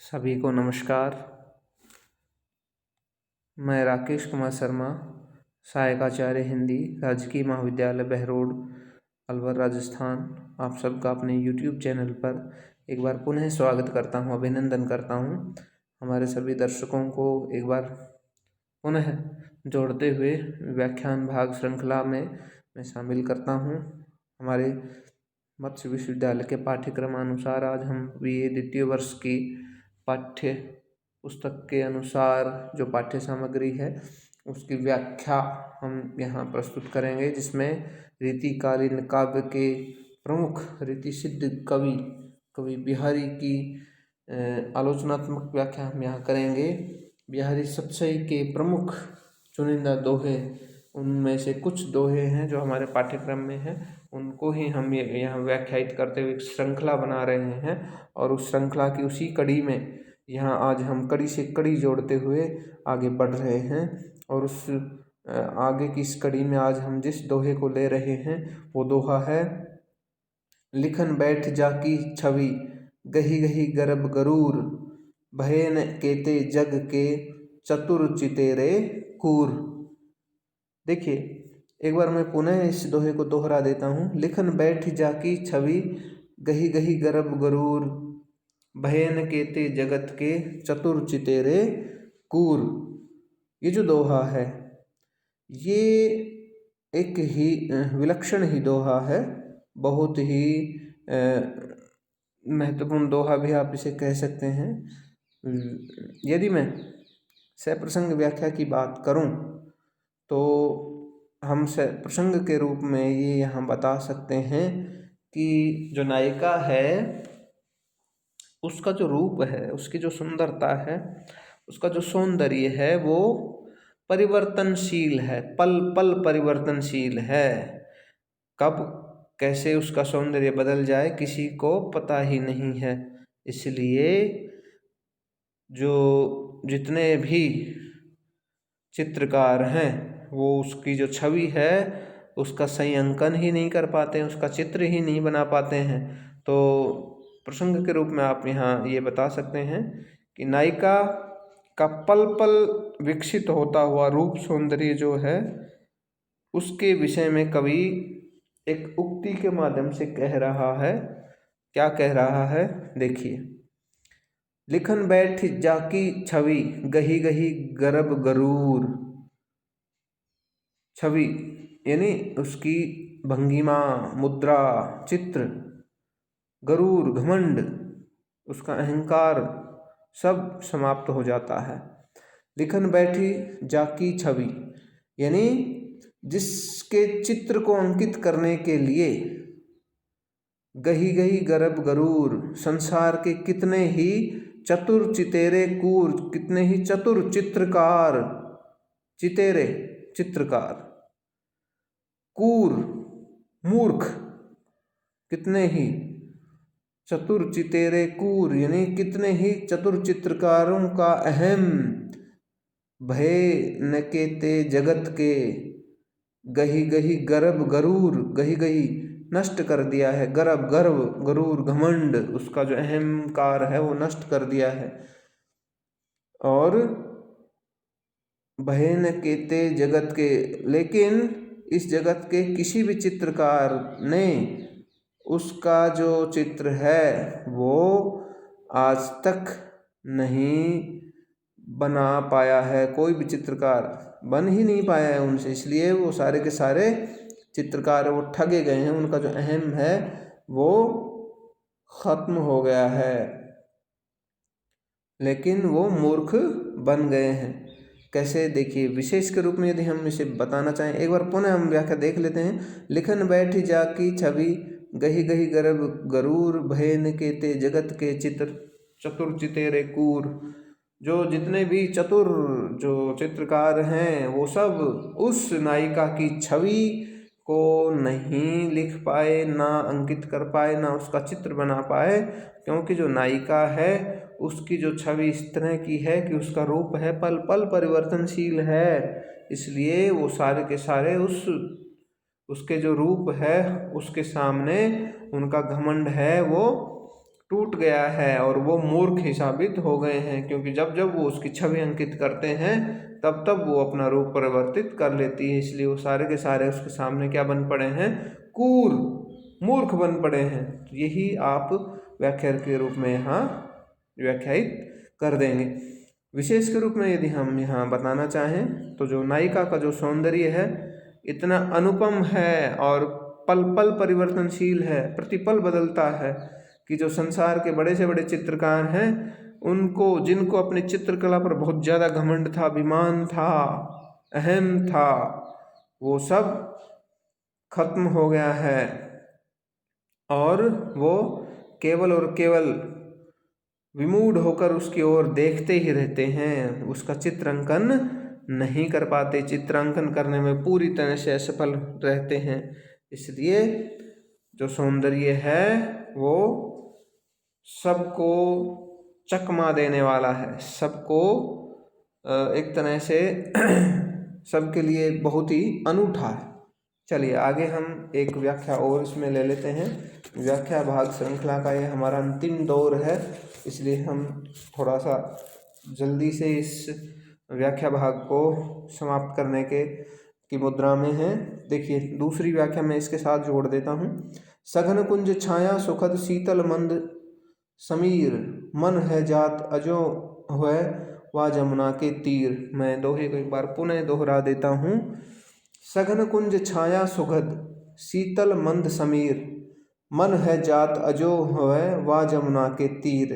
सभी को नमस्कार। मैं राकेश कुमार शर्मा, सहायक आचार्य हिंदी, राजकीय महाविद्यालय बहरोड, अलवर, राजस्थान, आप सबका अपने YouTube चैनल पर एक बार पुनः स्वागत करता हूं, अभिनंदन करता हूं। हमारे सभी दर्शकों को एक बार पुनः जोड़ते हुए व्याख्यान भाग श्रृंखला में मैं शामिल करता हूं। हमारे मत्स्य विश्वविद्यालय के पाठ्यक्रमानुसार आज हम BA द्वितीय वर्ष की पाठ्य पुस्तक के अनुसार जो पाठ्य सामग्री है उसकी व्याख्या हम यहाँ प्रस्तुत करेंगे, जिसमें रीतिकालीन काव्य के प्रमुख रीति सिद्ध कवि बिहारी की आलोचनात्मक व्याख्या हम यहाँ करेंगे। बिहारी सतसई के प्रमुख चुनिंदा दोहे, उनमें से कुछ दोहे हैं जो हमारे पाठ्यक्रम में हैं, उनको ही हम यहाँ व्याख्यायित करते हुए श्रृंखला बना रहे हैं। और उस श्रृंखला की उसी कड़ी में यहाँ आज हम कड़ी से कड़ी जोड़ते हुए आगे बढ़ रहे हैं। और उस आगे की इस कड़ी में आज हम जिस दोहे को ले रहे हैं वो दोहा है, लिखन बैठ जाकी छवि गही गही गर्भ गरूर, भय न केते जग के चतुर चितेरे कूर। देखिए एक बार मैं पुनः इस दोहे को दोहरा देता हूँ। लिखन बैठ जाकी छवि गही गही गर्भ गरूर, भयन केते जगत के चतुर चितेरे कूर। ये जो दोहा है ये एक ही विलक्षण ही दोहा है, बहुत ही महत्वपूर्ण दोहा भी आप इसे कह सकते हैं। यदि मैं सप्रसंग व्याख्या की बात करूं तो हम सप्रसंग के रूप में ये यहाँ बता सकते हैं कि जो नायिका है उसका जो रूप है, उसकी जो सुंदरता है, उसका जो सौंदर्य है वो परिवर्तनशील है, पल पल परिवर्तनशील है। कब कैसे उसका सौंदर्य बदल जाए किसी को पता ही नहीं है। इसलिए जो जितने भी चित्रकार हैं वो उसकी जो छवि है उसका सही अंकन ही नहीं कर पाते हैं, उसका चित्र ही नहीं बना पाते हैं। तो प्रसंग के रूप में आप यहाँ ये बता सकते हैं कि नायिका का पल पल विकसित होता हुआ रूप सौंदर्य जो है उसके विषय में कवि एक उक्ति के माध्यम से कह रहा है। क्या कह रहा है देखिए, लिखन बैठ जाकी छवि गही गही गर्भ गरूर। छवि यानी उसकी भंगिमा, मुद्रा, चित्र, गरूर घमंड, उसका अहंकार सब समाप्त हो जाता है। लिखन बैठी जाकी छवि यानी जिसके चित्र को अंकित करने के लिए गही गही गर्भ गरूर, संसार के कितने ही चतुर चितेरे कूर, कितने ही चतुर चित्रकार, चितेरे चित्रकार, कूर मूर्ख, कितने ही चतुर चितेरे कूर यानी कितने ही चतुर चित्रकारों का अहम भय न केते जगत के गही गही गर्भ गरूर, गही गही नष्ट कर दिया है, गर्भ गर्व गरूर घमंड, उसका जो अहंकार है वो नष्ट कर दिया है। और भय न केते जगत के, लेकिन इस जगत के किसी भी चित्रकार ने उसका जो चित्र है वो आज तक नहीं बना पाया है। कोई भी चित्रकार बन ही नहीं पाया है उनसे, इसलिए वो सारे के सारे चित्रकार वो ठगे गए हैं, उनका जो अहम है वो खत्म हो गया है, लेकिन वो मूर्ख बन गए हैं। कैसे देखिए, विशेष के रूप में यदि हम इसे बताना चाहें, एक बार पुनः हम व्याख्या देख लेते हैं। लिखन बैठी जाकी छवि गही गही गर्भ गरूर, भय न केते जगत के चित्र चतुर चितेरे कूर। जो जितने भी चतुर जो चित्रकार हैं वो सब उस नायिका की छवि को नहीं लिख पाए, ना अंकित कर पाए, ना उसका चित्र बना पाए, क्योंकि जो नायिका है उसकी जो छवि इस तरह की है कि उसका रूप है पल पल परिवर्तनशील है। इसलिए वो सारे के सारे उसके जो रूप है उसके सामने उनका घमंड है वो टूट गया है और वो मूर्ख ही साबित हो गए हैं, क्योंकि जब जब वो उसकी छवि अंकित करते हैं तब तब वो अपना रूप परिवर्तित कर लेती है। इसलिए वो सारे के सारे उसके सामने क्या बन पड़े हैं, कूर मूर्ख बन पड़े हैं। तो यही आप व्याख्या के रूप में यहाँ व्याख्यायित कर देंगे। विशेष के रूप में यदि हम यहाँ बताना चाहें तो जो नायिका का जो सौंदर्य है इतना अनुपम है और पल पल परिवर्तनशील है, प्रतिपल बदलता है कि जो संसार के बड़े से बड़े चित्रकार हैं उनको, जिनको अपनी चित्रकला पर बहुत ज़्यादा घमंड था, अभिमान था, अहम था, वो सब खत्म हो गया है और वो केवल और केवल विमूढ़ होकर उसकी ओर देखते ही रहते हैं, उसका चित्रांकन नहीं कर पाते, चित्रांकन करने में पूरी तरह से असफल रहते हैं। इसलिए जो सौंदर्य है वो सबको चकमा देने वाला है, सबको एक तरह से सबके लिए बहुत ही अनूठा है। चलिए आगे हम एक व्याख्या और इसमें ले लेते हैं। व्याख्या भाग श्रृंखला का ये हमारा अंतिम दौर है, इसलिए हम थोड़ा सा जल्दी से इस व्याख्या भाग को समाप्त करने की मुद्रा में हैं। देखिए दूसरी व्याख्या मैं इसके साथ जोड़ देता हूँ। सघन कुंज छाया सुखद शीतल मंद समीर, मन है जात अजो है वा जमुना के तीर। मैं दोहे को एक बार पुनः दोहरा देता हूँ। सघन कुंज छाया सुखद शीतल मंद समीर, मन है जात अजो है वा जमुना के तीर।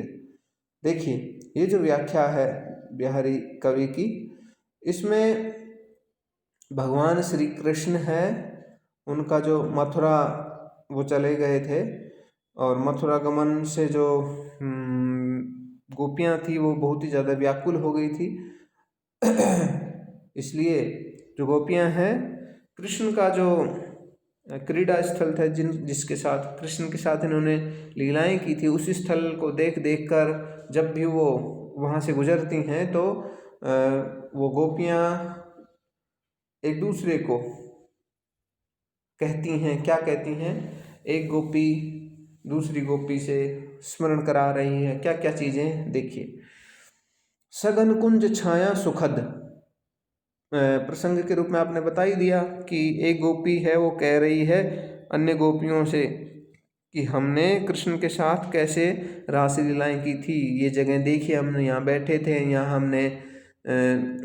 देखिए ये जो व्याख्या है बिहारी कवि की, इसमें भगवान श्री कृष्ण है, उनका जो मथुरा वो चले गए थे और मथुरा गमन से जो गोपियाँ थी वो बहुत ही ज़्यादा व्याकुल हो गई थी। इसलिए जो गोपियाँ हैं, कृष्ण का जो क्रीड़ा स्थल था जिसके साथ कृष्ण के साथ इन्होंने लीलाएं की थी, उस स्थल को देख देख कर जब भी वो वहाँ से गुजरती हैं तो वो गोपियाँ एक दूसरे को कहती हैं, क्या कहती हैं, एक गोपी दूसरी गोपी से स्मरण करा रही है क्या क्या चीज़ें। देखिए सघन कुंज छाया सुखद, प्रसंग के रूप में आपने बता ही दिया कि एक गोपी है वो कह रही है अन्य गोपियों से कि हमने कृष्ण के साथ कैसे रासलीलाएं की थी, ये जगह देखिए, हमने यहाँ बैठे थे, यहाँ हमने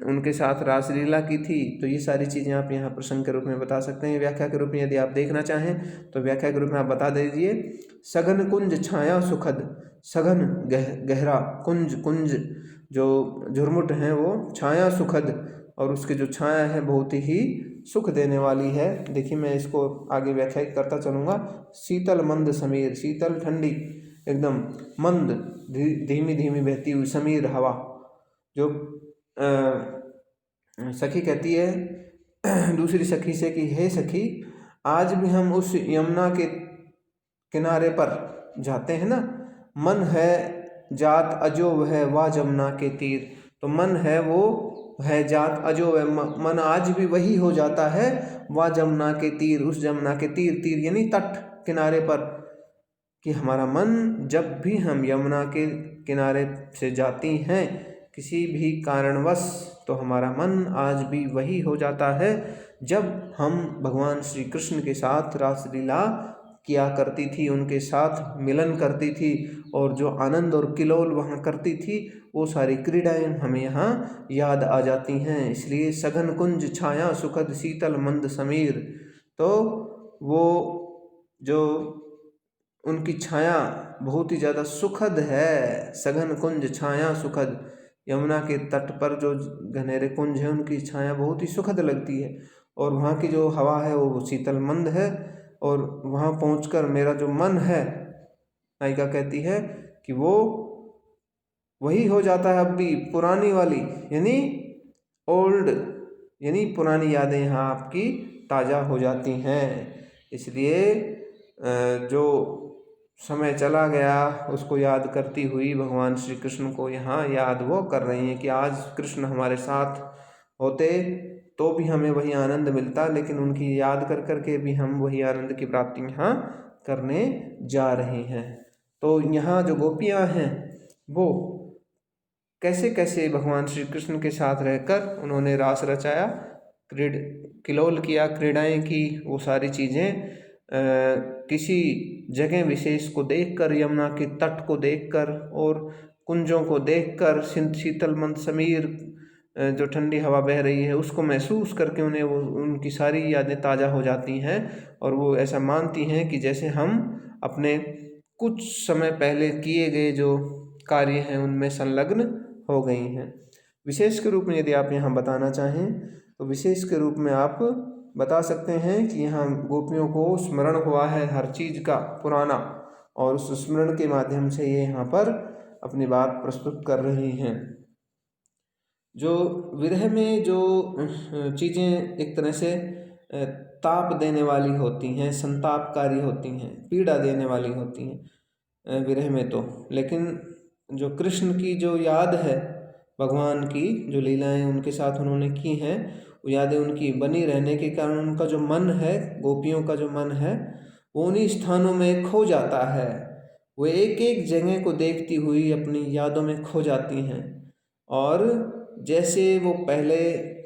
उनके साथ रासलीला की थी। तो ये सारी चीज़ें आप यहाँ प्रसंग के रूप में बता सकते हैं। व्याख्या के रूप में यदि आप देखना चाहें तो व्याख्या के रूप में आप बता दीजिए। सघन कुंज छाया सुखद, सघन गहरा, कुंज कुंज जो झुरमुट हैं वो, छाया सुखद और उसकी जो छाया है बहुत ही सुख देने वाली है। देखिए मैं इसको आगे व्याख्या करता चलूँगा। शीतल मंद समीर, शीतल ठंडी एकदम, मंद धीमी धीमी बहती हुई समीर हवा। जो सखी कहती है दूसरी सखी से कि हे सखी, आज भी हम उस यमुना के किनारे पर जाते हैं ना, मन है जात अजो है वा जमुना के तीर। तो मन है वो है जात अजो है, मन आज भी वही हो जाता है, वा जमुना के तीर, उस जमुना के तीर, तीर यानी तट किनारे पर, कि हमारा मन जब भी हम यमुना के किनारे से जाती हैं किसी भी कारणवश, तो हमारा मन आज भी वही हो जाता है जब हम भगवान श्री कृष्ण के साथ रासलीला किया करती थी, उनके साथ मिलन करती थी और जो आनंद और किलोल वहाँ करती थी, वो सारी क्रीड़ाएँ हमें यहाँ याद आ जाती हैं। इसलिए सघन कुंज छाया सुखद शीतल मंद समीर, तो वो जो उनकी छाया बहुत ही ज़्यादा सुखद है। सघन कुंज छाया सुखद, यमुना के तट पर जो घनेरे कुंज हैं उनकी छाया बहुत ही सुखद लगती है और वहाँ की जो हवा है वो शीतल मंद है। और वहाँ पहुँचकर मेरा जो मन है, नायिका कहती है कि वो वही हो जाता है अब भी पुरानी वाली, यानी ओल्ड, यानी पुरानी यादें यहाँ आपकी ताज़ा हो जाती हैं। इसलिए जो समय चला गया उसको याद करती हुई भगवान श्री कृष्ण को यहाँ याद वो कर रही हैं कि आज कृष्ण हमारे साथ होते तो भी हमें वही आनंद मिलता, लेकिन उनकी याद कर कर के भी हम वही आनंद की प्राप्ति यहाँ करने जा रहे हैं। तो यहाँ जो गोपियाँ हैं वो कैसे कैसे भगवान श्री कृष्ण के साथ रहकर उन्होंने रास रचाया, किलोल किया, क्रीड़ाएँ की, वो सारी चीज़ें किसी जगह विशेष को देखकर, यमुना के तट को देखकर और कुंजों को देखकर, शीतल मंद समीर जो ठंडी हवा बह रही है उसको महसूस करके उन्हें वो उनकी सारी यादें ताज़ा हो जाती हैं और वो ऐसा मानती हैं कि जैसे हम अपने कुछ समय पहले किए गए जो कार्य हैं उनमें संलग्न हो गई हैं। विशेष के रूप में यदि आप यहाँ बताना चाहें तो विशेष के रूप में आप बता सकते हैं कि यहाँ गोपियों को स्मरण हुआ है हर चीज़ का पुराना, और उस स्मरण के माध्यम से ये यहाँ पर अपनी बात प्रस्तुत कर रही हैं। जो विरह में जो चीज़ें एक तरह से ताप देने वाली होती हैं, संतापकारी होती हैं, पीड़ा देने वाली होती हैं विरह में तो, लेकिन जो कृष्ण की जो याद है, भगवान की जो लीलाएं उनके साथ उन्होंने की हैं, वो यादें उनकी बनी रहने के कारण उनका जो मन है, गोपियों का जो मन है, वो उन्हीं स्थानों में खो जाता है। वो एक एक जगह को देखती हुई अपनी यादों में खो जाती हैं और जैसे वो पहले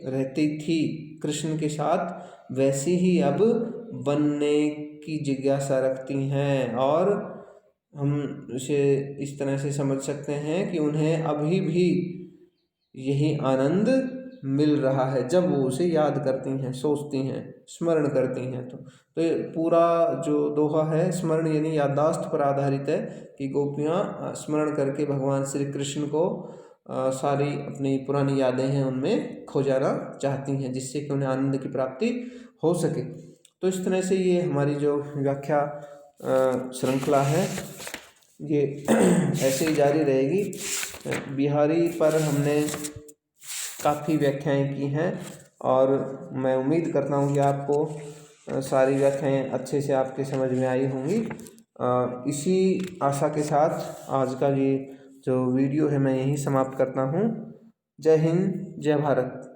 रहती थी कृष्ण के साथ वैसी ही अब बनने की जिज्ञासा रखती हैं। और हम उसे इस तरह से समझ सकते हैं कि उन्हें अभी भी यही आनंद मिल रहा है जब वो उसे याद करती हैं, सोचती हैं, स्मरण करती हैं। तो ये पूरा जो दोहा है स्मरण यानी याददाश्त पर आधारित है कि गोपियाँ स्मरण करके भगवान श्री कृष्ण को सारी अपनी पुरानी यादें हैं उनमें खो जाना चाहती हैं, जिससे कि उन्हें आनंद की प्राप्ति हो सके। तो इस तरह से ये हमारी जो व्याख्या श्रृंखला है ये ऐसे ही जारी रहेगी। बिहारी पर हमने काफ़ी व्याख्याएं की हैं और मैं उम्मीद करता हूँ कि आपको सारी व्याख्याएं अच्छे से आपके समझ में आई होंगी। इसी आशा के साथ आज का ये जो वीडियो है मैं यहीं समाप्त करता हूँ। जय हिंद, जय भारत।